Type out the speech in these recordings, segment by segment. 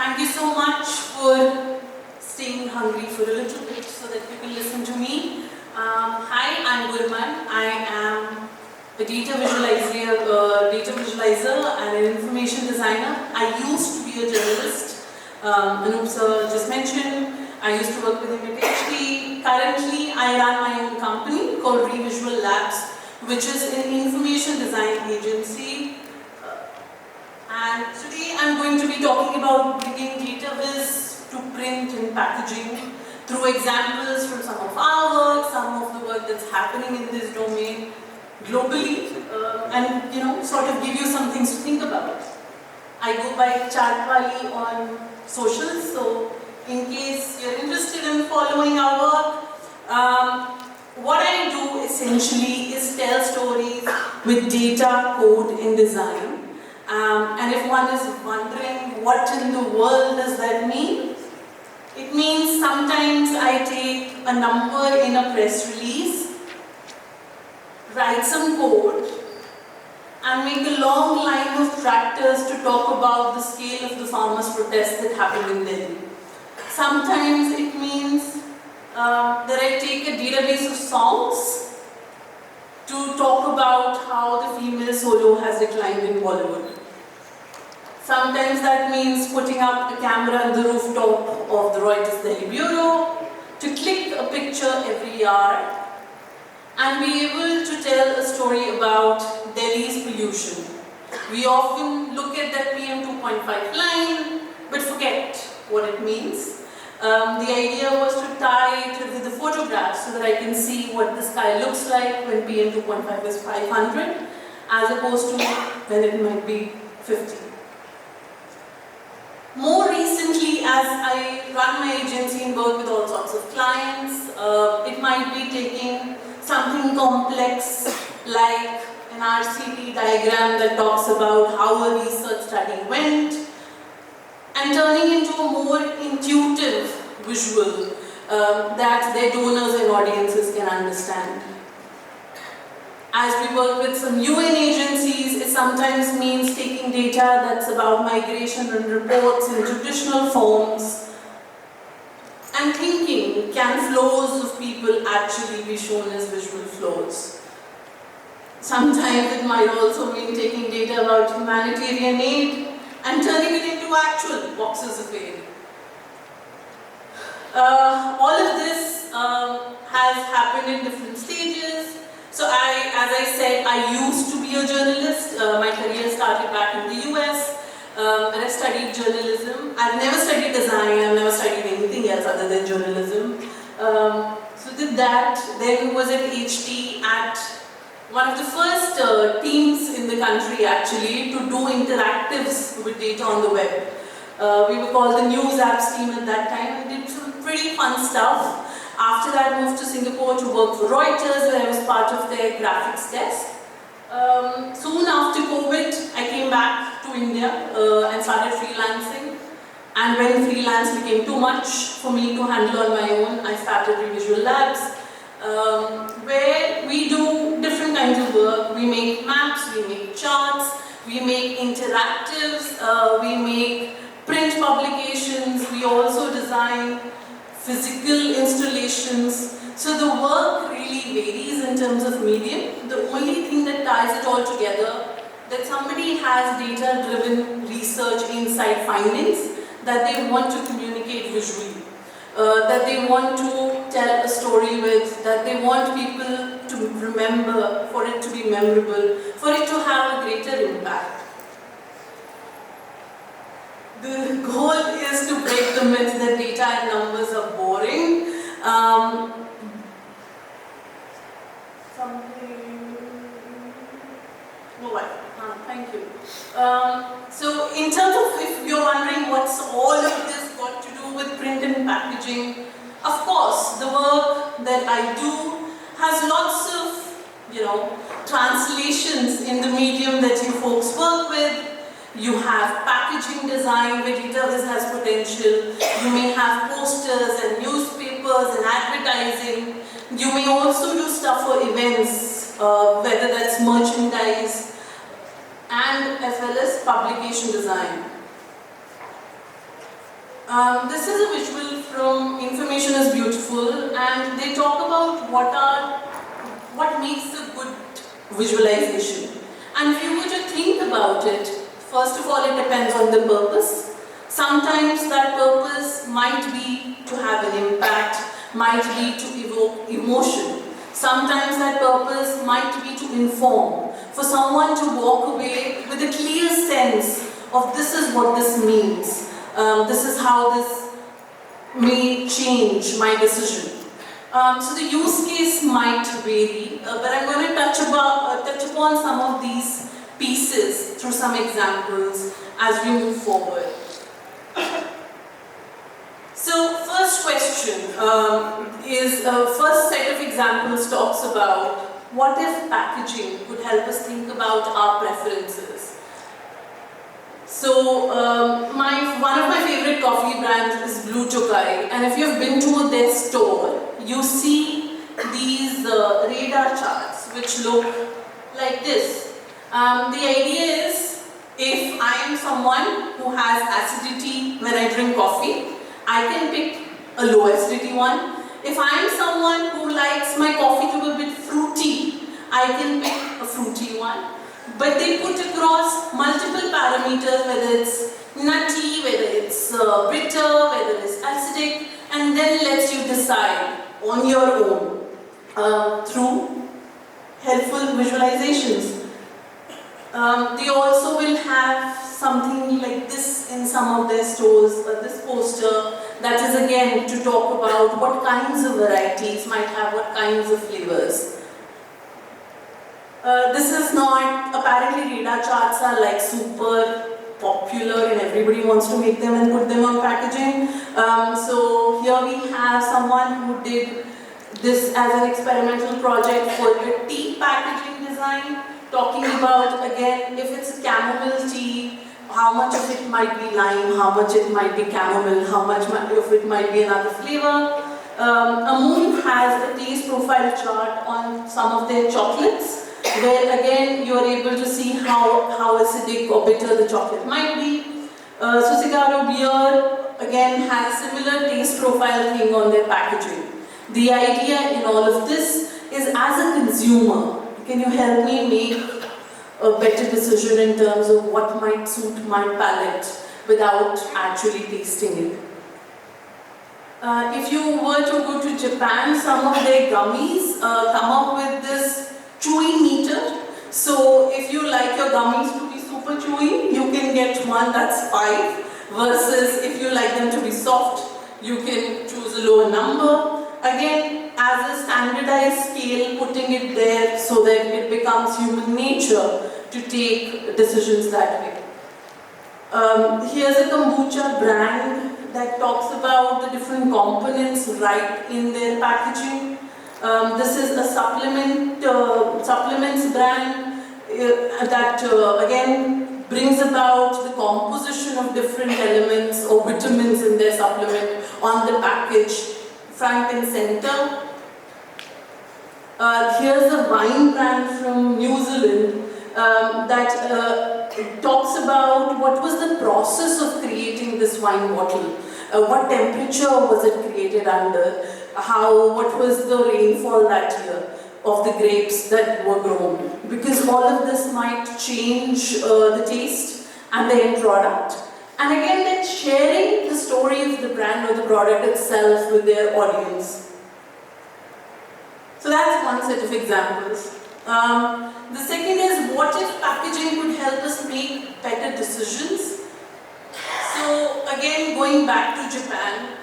Thank you so much for staying hungry for a little bit so that you can listen to me. Hi, I'm Gurman. I am a data visualizer and an information designer. I used to be a journalist. Anup sir just mentioned, I used to work with him at HP. Currently, I run my own company called Revisual Labs, which is an information design agency. And today I'm going to be talking about bringing data viz to print and packaging through examples from some of our work, some of the work that's happening in this domain globally, and sort of give you some things to think about. I go by Chatwali on socials, so in case you're interested in following our work, what I do essentially is tell stories with data, code, and design. And if one is wondering what in the world does that mean, it means sometimes I take a number in a press release, write some code, and make a long line of tractors to talk about the scale of the farmers' protest that happened in Delhi. Sometimes it means that I take a database of songs to talk about how the female solo has declined in Bollywood. Sometimes that means putting up a camera on the rooftop of the Reuters Delhi Bureau to click a picture every hour and be able to tell a story about Delhi's pollution. We often look at that PM 2.5 line but forget what it means. The idea was to tie it with the photographs so that I can see what the sky looks like when PM 2.5 is 500 as opposed to when it might be 50. More recently, as I run my agency and work with all sorts of clients, it might be taking something complex like an RCT diagram that talks about how a research study went and turning into a more intuitive visual that their donors and audiences can understand. As we work with some UN agencies, it sometimes means taking data that's about migration and reports in traditional forms and thinking, can flows of people actually be shown as visual flows? Sometimes it might also mean taking data about humanitarian aid and turning it into actual boxes of aid. All of this has happened in different stages. So as I said, I used to be a journalist. My career started back in the US, and I studied journalism. I've never studied design, I've never studied anything else other than journalism. So did that, then was at HT at one of the first teams in the country actually to do interactives with data on the web. We were called the News Apps team at that time and did some pretty fun stuff. After that, moved to Singapore to work for Reuters, where I was part of their graphics desk. Soon after COVID, I came back to India and started freelancing. And when freelance became too much for me to handle on my own, I started Revisual Labs, where we do different kinds of work. We make maps, we make charts, we make interactives, we make print publications, we also design physical installations. So the work really varies in terms of medium. The only thing that ties it all together, that somebody has data-driven research, insight, findings that they want to communicate visually, that they want to tell a story with, that they want people to remember, for it to be memorable, for it to have a greater impact. The goal is to break the myth that data and numbers are boring. Thank you. So in terms of, if you're wondering what's all of this got to do with print and packaging, of course, the work that I do has lots of, translations in the medium that you folks work with. You have packaging design where data has potential. You may have posters and newspapers and advertising. You may also do stuff for events, whether that's merchandise, and as well as publication design. This is a visual from Information is Beautiful, and they talk about what makes a good visualization. And if you were to think about it, first of all, it depends on the purpose. Sometimes that purpose might be to have an impact, might be to evoke emotion. Sometimes that purpose might be to inform, for someone to walk away with a clear sense of this is what this means. This is how this may change my decision. So the use case might vary, but I'm going to touch upon some of these pieces through some examples as we move forward. So first question first set of examples talks about what if packaging could help us think about our preferences. So one of my favorite coffee brands is Blue Tokai, and if you've been to their store, you see these radar charts which look like this. The idea is, if I am someone who has acidity when I drink coffee, I can pick a low acidity one. If I am someone who likes my coffee to be a bit fruity, I can pick a fruity one. But they put across multiple parameters, whether it's nutty, whether it's bitter, whether it's acidic, and then lets you decide on your own through helpful visualizations. They also will have something like this in some of their stores, this poster that is again to talk about what kinds of varieties might have what kinds of flavors. This is not, apparently radar charts are like super popular and everybody wants to make them and put them on packaging. So here we have someone who did this as an experimental project for a tea packaging design, talking about, again, if it's a chamomile tea, how much of it might be lime, how much it might be chamomile, how much of it might be another flavor. Amul has a taste profile chart on some of their chocolates, where again you are able to see how acidic or bitter the chocolate might be. Susigaro beer again has a similar taste profile thing on their packaging. The idea in all of this is, as a consumer, can you help me make a better decision in terms of what might suit my palate without actually tasting it? If you were to go to Japan, some of their gummies come up with this chewy meter. So if you like your gummies to be super chewy, you can get one that's 5, versus if you like them to be soft, you can choose a lower number. Again, as a standardized scale, putting it there so that it becomes human nature to take decisions that way. Here's a kombucha brand that talks about the different components right in their packaging. This is a supplements brand that again brings about the composition of different elements or vitamins in their supplement on the package, front and center. Here's a wine brand from New Zealand that talks about what was the process of creating this wine bottle. What temperature was it created under? What was the rainfall that year of the grapes that were grown? Because all of this might change the taste and the end product. And again, then sharing the story of the brand or the product itself with their audience. So that's one set of examples. The second is, what if packaging could help us make better decisions? So again, going back to Japan,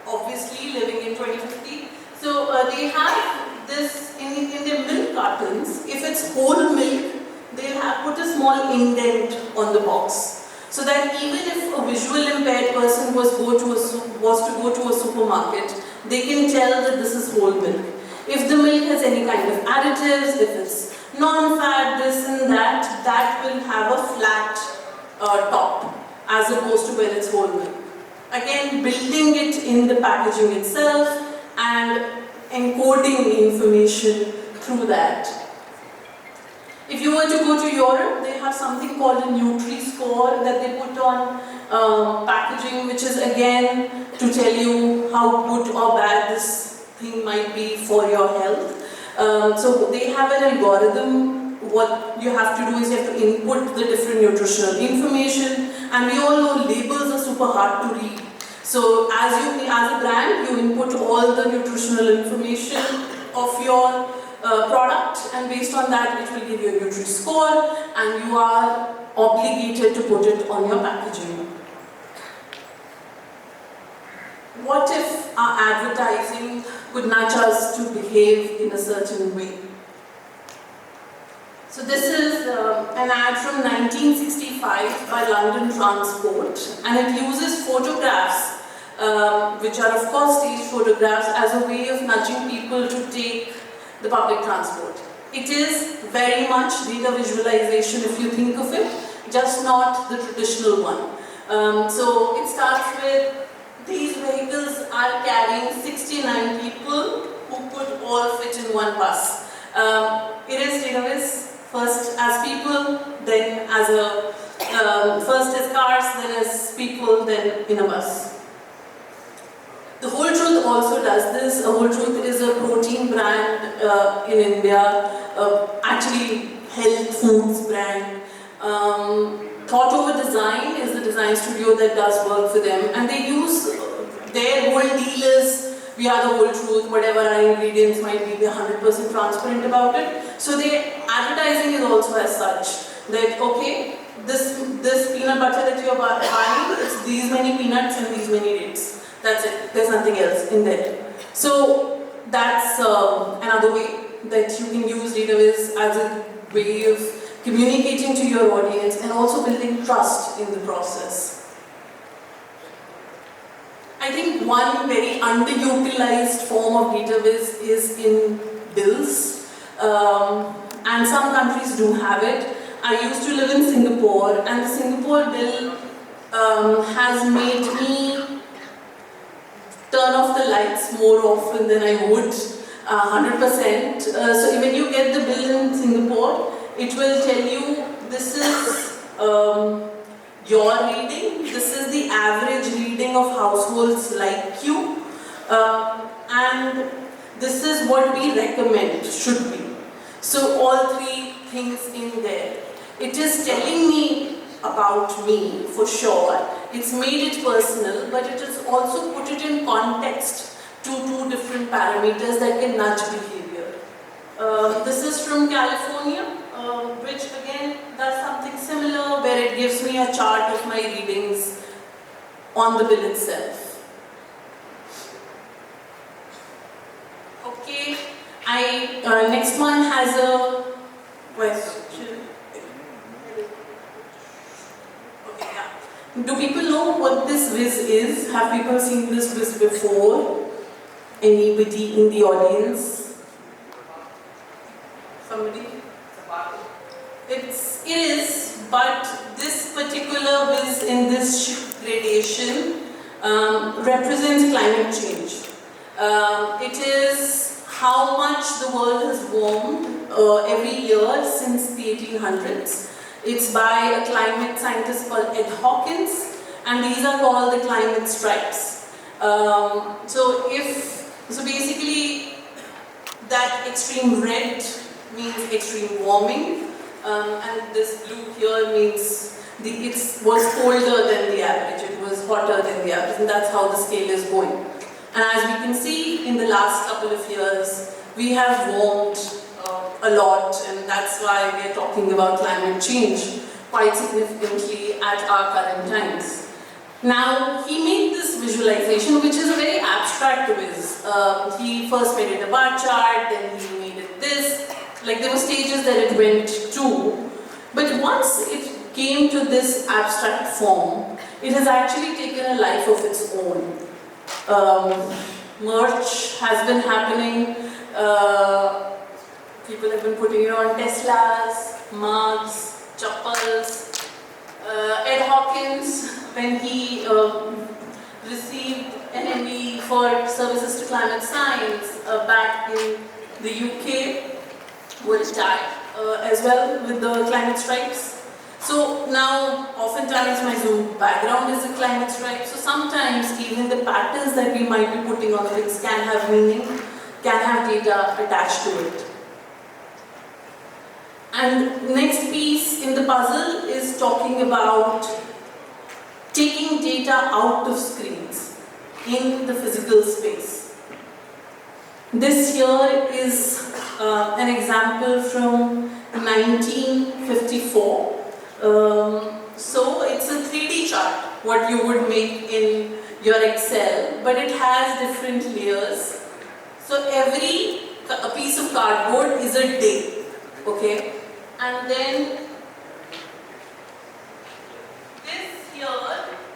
obviously living in 2050. So they have this in their milk cartons. If it's whole milk, they have put a small indent on the box, so that even if a visual impaired person was to go to a supermarket, they can tell that this is whole milk. If the milk has any kind of additives, if it's non-fat, this and that, that will have a flat top, as opposed to where it's whole milk. Again, building it in the packaging itself and encoding information through that. If you were to go to Europe, they have something called a Nutri-Score that they put on packaging, which is again to tell you how good or bad this thing might be for your health. So they have an algorithm. What you have to do is you have to input the different nutritional information, and we all know labels are super hard to read. So as a brand, you input all the nutritional information of your product, and based on that it will give you a Nutri-Score, and you are obligated to put it on your packaging. What if our advertising could nudge us to behave in a certain way? So this is an ad from 1965 by London Transport, and it uses photographs, which are of course stage photographs, as a way of nudging people to take the public transport. It is very much data visualization if you think of it, just not the traditional one. So it starts with these vehicles are carrying 69 people who could all fit in one bus. It is database. First as people, then as first as cars, then as people, then in a bus. The Whole Truth also does this. Whole Truth is a protein brand in India, actually health foods brand. Thought Over Design is the design studio that does work for them, and they use their whole deal is we are the whole truth, whatever our ingredients might be, we're 100% transparent about it. So their advertising is also as such, that okay, this peanut butter that you're buying, it's these many peanuts and these many dates. That's it, there's nothing else in there. So that's another way that you can use database as a way of communicating to your audience and also building trust in the process. I think one very underutilized form of database is in bills, and some countries do have it. I used to live in Singapore, and the Singapore bill has made me turn off the lights more often than I would, 100%. So when you get the bill in Singapore, it will tell you this is your reading, this is the average reading of households like you, and this is what we recommend should be. So all three things in there. It is telling me about me for sure. It's made it personal, but it has also put it in context to two different parameters that can nudge behavior. This is from California, which again does something similar, where it gives me a chart of my readings on the bill itself. Okay, next one has a question. Okay, yeah. Do people know what this Viz is? Have people seen this Viz before? Anybody in the audience? Somebody? It is, but this particular Viz in this gradation represents climate change. It is how much the world has warmed every year since the 1800s. It's by a climate scientist called Ed Hawkins, and these are called the climate stripes. So basically, that extreme red means extreme warming, and this blue here means it was colder than the average, it was hotter than the average, and that's how the scale is going. And as we can see, in the last couple of years, we have warmed a lot, and that's why we are talking about climate change quite significantly at our current times. Now, he made this visualization, which is a very abstract viz. He first made it a bar chart, then he made it this. Like, there were stages that it went to. But once it came to this abstract form, it has actually taken a life of its own. Merch has been happening. People have been putting it on Teslas, mugs, chappals. Ed Hawkins, when he received an MBE for services to climate science back in the UK, was tied as well with the climate stripes. So now, oftentimes my Zoom background is a climate stripe, so sometimes even the patterns that we might be putting on things can have meaning, can have data attached to it. And next piece in the puzzle is talking about taking data out of screens in the physical space. This here is an example from 1954. So it's a 3D chart, what you would make in your Excel, but it has different layers. So every piece of cardboard is a day, okay? And then this here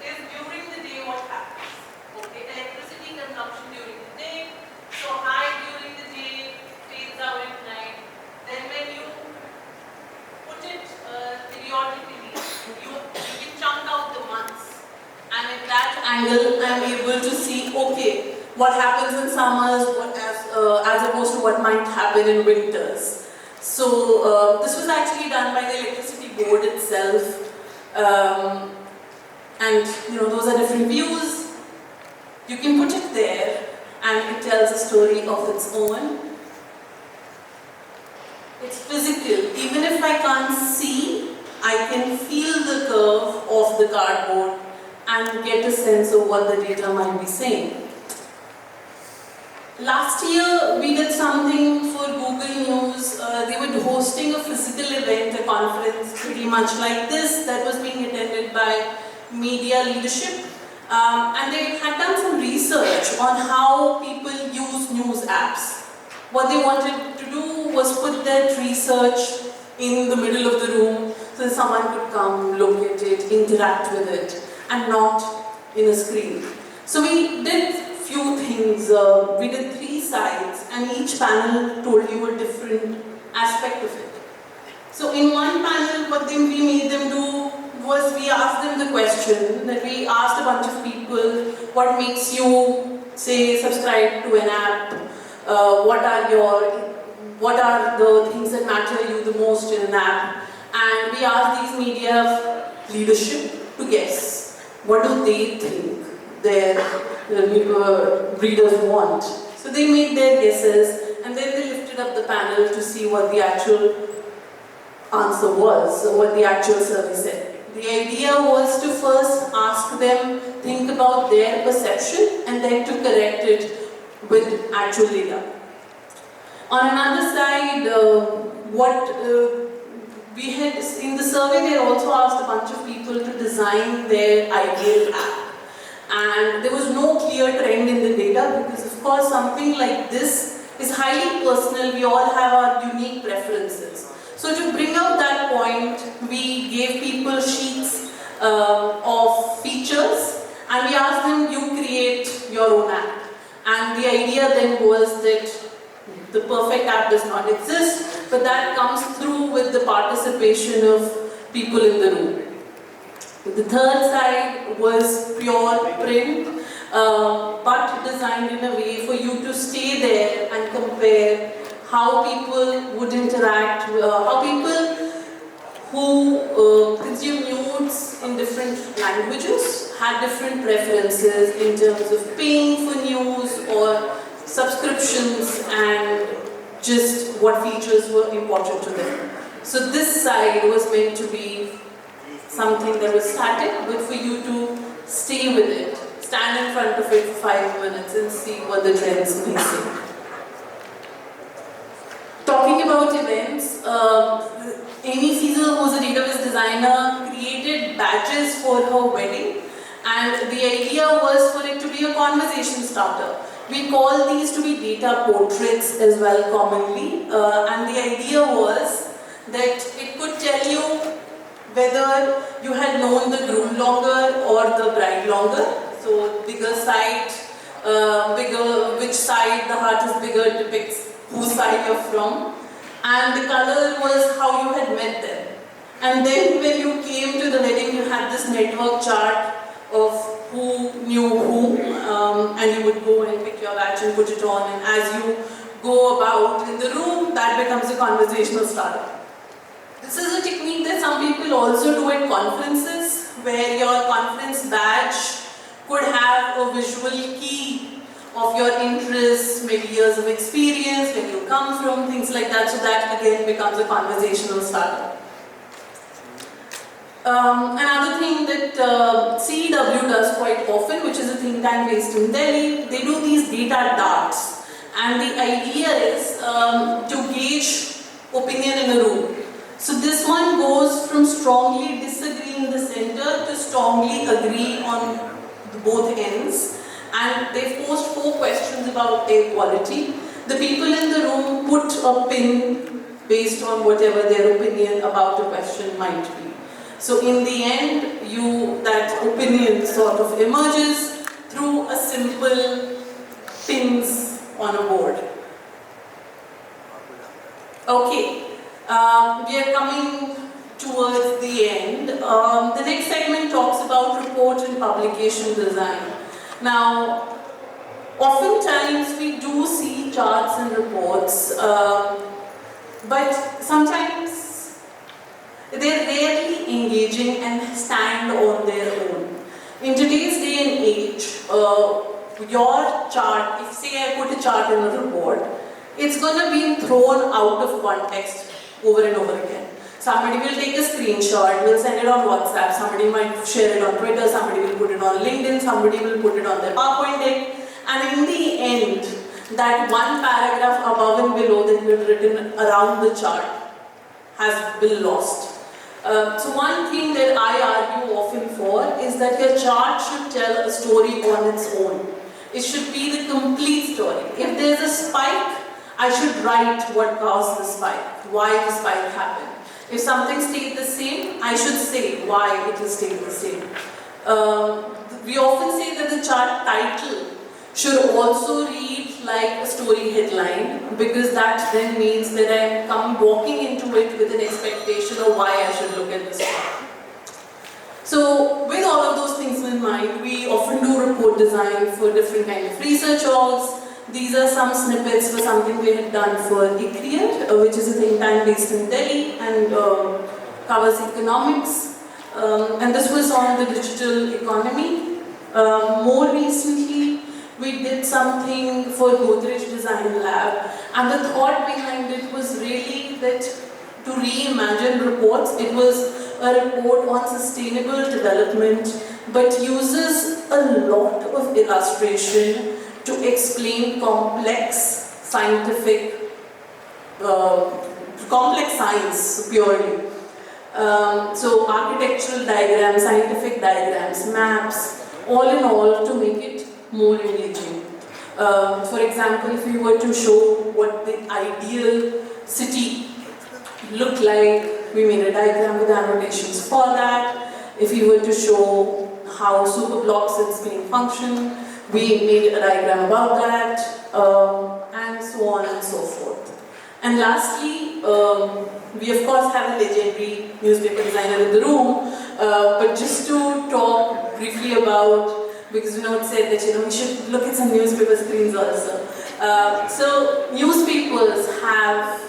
is during the day what happens, okay? Electricity consumption during the day, so high during the day, fades out at night. Then when you put it periodically, you can chunk out the months, and at that angle I'm able to see, okay, what happens in summers as opposed to what might happen in winters. So this was actually done by the electricity board itself, and those are different views. You can put it there and it tells a story of its own. It's physical. Even if I can't see, I can feel the curve of the cardboard and get a sense of what the data might be saying. Last year, we did something for Google News. They were hosting a physical event, a conference pretty much like this, that was being attended by media leadership. And they had done some research on how people use news apps. What they wanted to do was put that research in the middle of the room so that someone could come, look at it, interact with it, and not in a screen. So we did few things. We did 3 sides, and each panel told you a different aspect of it. So in one panel, what we made them do was we asked them the question that we asked a bunch of people, what makes you, say, subscribe to an app? What are the things that matter to you the most in an app? And we asked these media leadership to guess. What do they think their readers want? So they made their guesses, and then they lifted up the panel to see what the actual answer was, so what the actual survey said. The idea was to first ask them, think about their perception, and then to correct it with actual data. On another side, we had in the survey, they also asked a bunch of people to design their ideal app. And there was no clear trend in the data because, of course, something like this is highly personal. We all have our unique preferences. So to bring out that point, we gave people sheets of features, and we asked them, you create your own app. And the idea then was that the perfect app does not exist, but that comes through with the participation of people in the room. The third side was pure print, but designed in a way for you to stay there and compare how people would interact, how people who consume news in different languages had different preferences in terms of paying for news or subscriptions and just what features were important to them. So this side was meant to be something that was static, but for you to stay with it, stand in front of it for 5 minutes and see what the trends may say. Talking about events, Amy Cecil, who's a database designer, created badges for her wedding, and the idea was for it to be a conversation starter. We call these to be data portraits as well commonly, and the idea was that it could tell you whether you had known the groom longer or the bride longer. So bigger side, which side the heart is bigger depicts whose side you're from. And the color was how you had met them. And then when you came to the wedding, you had this network chart of who knew who, and you would go and pick your badge and put it on, and as you go about in the room, that becomes a conversational starter. This is a technique that some people people also do at conferences, where your conference badge could have a visual key of your interests, maybe years of experience, where you come from, things like that, so that again becomes a conversational starter. Another thing that CEW does quite often, which is a think tank based in Delhi, they do these data darts, and the idea is to gauge opinion in a room. So this one goes from strongly disagree in the center to strongly agree on both ends, and they've posed 4 questions about air quality. The people in the room put a pin based on whatever their opinion about the question might be. So in the end, that opinion sort of emerges through a simple pins on a board. Okay, we are coming towards the end. The next segment talks about report and publication design. Now, oftentimes we do see charts and reports, but sometimes they're rarely engaging and stand on their own. In today's day and age, your chart, if say I put a chart in a report, it's going to be thrown out of context over and over again. Somebody will take a screenshot, will send it on WhatsApp, somebody might share it on Twitter, somebody will put it on LinkedIn, somebody will put it on their PowerPoint deck, and in the end, that one paragraph above and below that you had written around the chart has been lost. So one thing that I argue often for is that your chart should tell a story on its own. It should be the complete story. If there's a spike, I should write what caused the spike, why the spike happened. If something stayed the same, I should say why it has stayed the same. We often say that the chart title should also read like a story headline, because that then means that I come walking into it with an expectation of why I should look at this chart. So with all of those things in mind, we often do report design for different kind of research orgs. These are some snippets for something we had done for ICRIER, which is a think tank based in Delhi and covers economics. And this was on the digital economy. More recently, we did something for Godrej Design Lab, and the thought behind it was really that to reimagine reports. It was a report on sustainable development, but uses a lot of illustration to explain complex scientific, complex science purely. So architectural diagrams, scientific diagrams, maps, all in all to make it more engaging. For example, if we were to show what the ideal city looked like, we made a diagram with annotations for that. If we were to show how super blocks in Spain function, we made a diagram about that, and so on and so forth. And lastly, we of course have a legendary newspaper designer in the room, but just to talk briefly about, because it said that we should look at some newspaper screens also. So newspapers have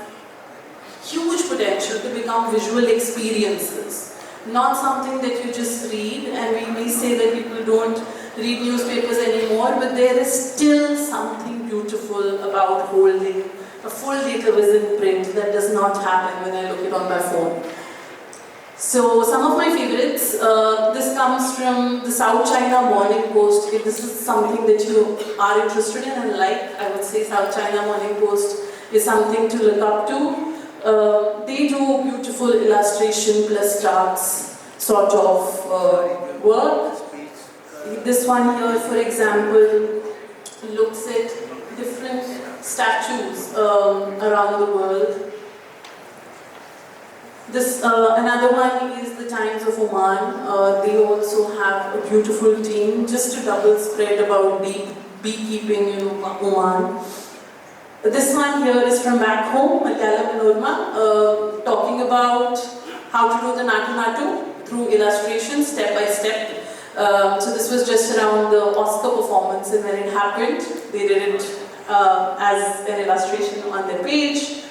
huge potential to become visual experiences, not something that you just read, and we say that people don't read newspapers anymore, but there is still something beautiful about holding a full database in print that does not happen when I look it on my phone. So some of my favorites, this comes from the South China Morning Post. If this is something that you are interested in and like, I would say South China Morning Post is something to look up to. They do beautiful illustration plus charts sort of work. This one here, for example, looks at different statues around the world. This another one is the Times of Oman. They also have a beautiful team, just a double spread about beekeeping in Oman. This one here is from back home, Malayalam and Urma, talking about how to do the Natu Natu through illustration, step by step. So this was just around the Oscar performance, and when it happened, they did it as an illustration on their page.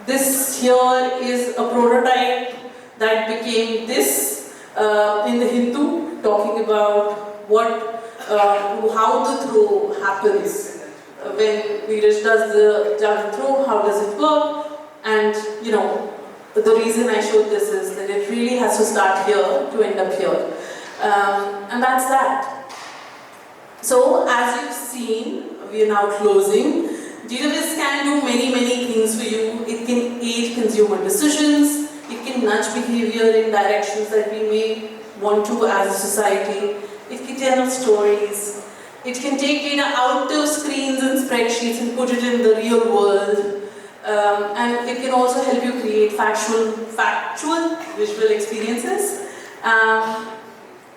This here is a prototype that became this in the Hindu, talking about how the throw happens. When Neeraj does the javelin throw, how does it work? And the reason I showed this is that it really has to start here to end up here. And that's that. So, as you've seen, we are now closing. Database can do many things for you. It can aid consumer decisions. It can nudge behavior in directions that we may want to as a society. It can tell stories. It can take data out of screens and spreadsheets and put it in the real world. And it can also help you create factual visual experiences.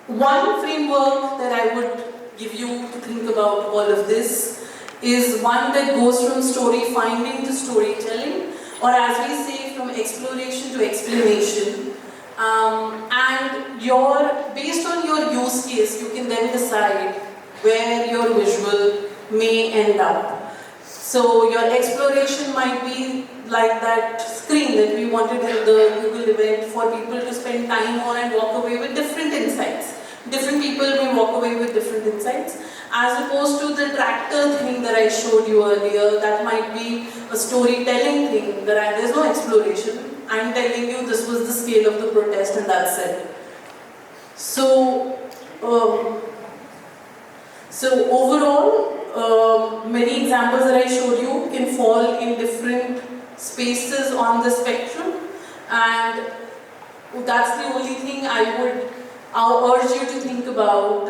One framework that I would give you to think about all of this is one that goes from story finding to storytelling, or as we say, from exploration to explanation. And based on your use case, you can then decide where your visual may end up. So your exploration might be like that screen that we wanted in the Google event for people to spend time on and walk away with different insights. Different people may walk away with different insights, as opposed to the tractor thing that I showed you earlier. That might be a storytelling thing, there's no exploration. I'm telling you this was the scale of the protest and that's it. So overall, many examples that I showed you can fall in different spaces on the spectrum, and that's the only thing I'll urge you to think about,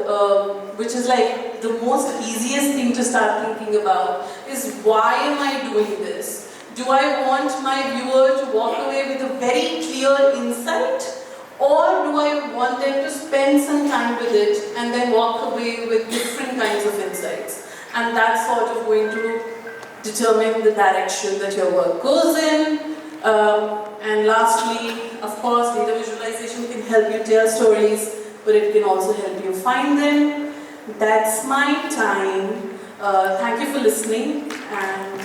which is like the most easiest thing to start thinking about, is why am I doing this? Do I want my viewer to walk away with a very clear insight, or do I want them to spend some time with it and then walk away with different kinds of insights? And that's sort of going to determine the direction that your work goes in. And lastly, of course, data visualization can help you tell stories, but it can also help you find them. That's my time. Thank you for listening. And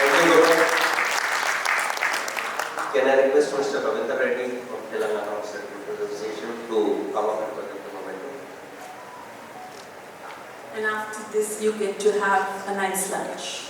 Thank you, Gurman. Can I request Mr. Ravindra Reddy from Telangana Association to come up and present the momentum? after this, you get to have a nice lunch.